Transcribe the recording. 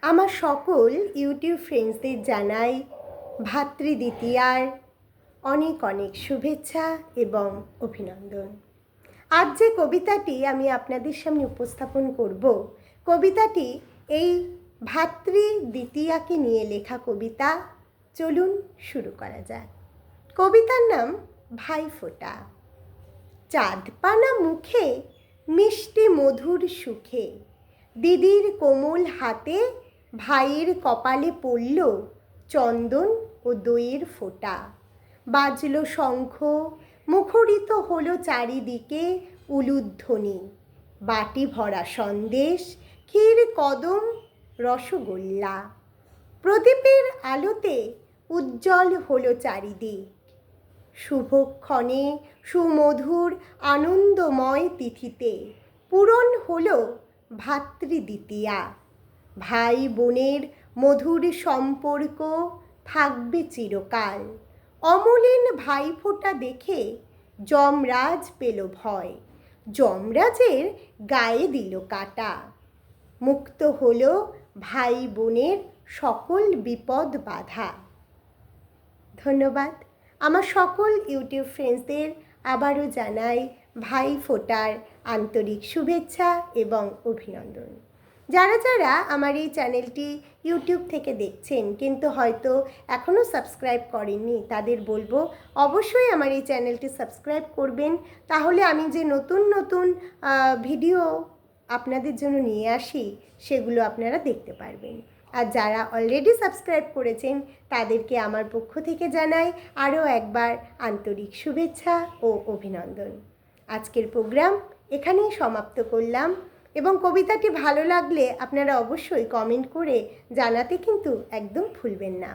আমার সকল ইউটিউব ফ্রেন্ডসদের জানাই ভাতৃদ্বিতীয়ার অনেক অনেক শুভেচ্ছা এবং অভিনন্দন। আজ যে কবিতাটি আমি আপনাদের সামনে উপস্থাপন করব, কবিতাটি এই ভাতৃদ্বিতীয়াকে নিয়ে লেখা কবিতা। চলুন শুরু করা যাক। কবিতার নাম ভাইফোঁটা। চাঁদপানা মুখে মিষ্টি মধুর সুখে, দিদির কোমল হাতে ভাইয়ের কপালে পড়ল চন্দন ও দইয়ের ফোঁটা। বাজল শঙ্খ, মুখরিত হলো চারিদিকে উলুধ্বনি। বাটি ভরা সন্দেশ, ক্ষীর কদম, রসগোল্লা। প্রদীপের আলোতে উজ্জ্বল হলো চারিদিক। শুভক্ষণে সুমধুর আনন্দময় তিথিতে পূরণ হলো ভাতৃদ্বিতীয়া। ভাই বোনের মধুর সম্পর্ক থাকবে চিরকাল। অমলিন ভাইফোঁটা দেখে যমরাজ পেল ভয়, যমরাজের গায়ে দিল কাঁটা। মুক্ত হলো ভাই বোনের সকল বিপদ বাধা। ধন্যবাদ। আমার সকল ইউটিউব ফ্রেন্ডসদের আবারও জানাই ভাইফোঁটার আন্তরিক শুভেচ্ছা এবং অভিনন্দন। যারা যারা আমার এই চ্যানেলটি ইউটিউব থেকে দেখছেন কিন্তু হয়তো এখনও সাবস্ক্রাইব করেননি, তাদের বলবো অবশ্যই আমার এই চ্যানেলটি সাবস্ক্রাইব করবেন। তাহলে আমি যে নতুন নতুন ভিডিও আপনাদের জন্য নিয়ে আসি সেগুলো আপনারা দেখতে পারবেন। আর যারা অলরেডি সাবস্ক্রাইব করেছেন তাদেরকে আমার পক্ষ থেকে জানাই আরও একবার আন্তরিক শুভেচ্ছা ও অভিনন্দন। আজকের প্রোগ্রাম এখানেই সমাপ্ত করলাম এবং কবিতাটি ভালো লাগলে আপনারা অবশ্যই কমেন্ট করে জানাতে কিন্তু একদম ভুলবেন না।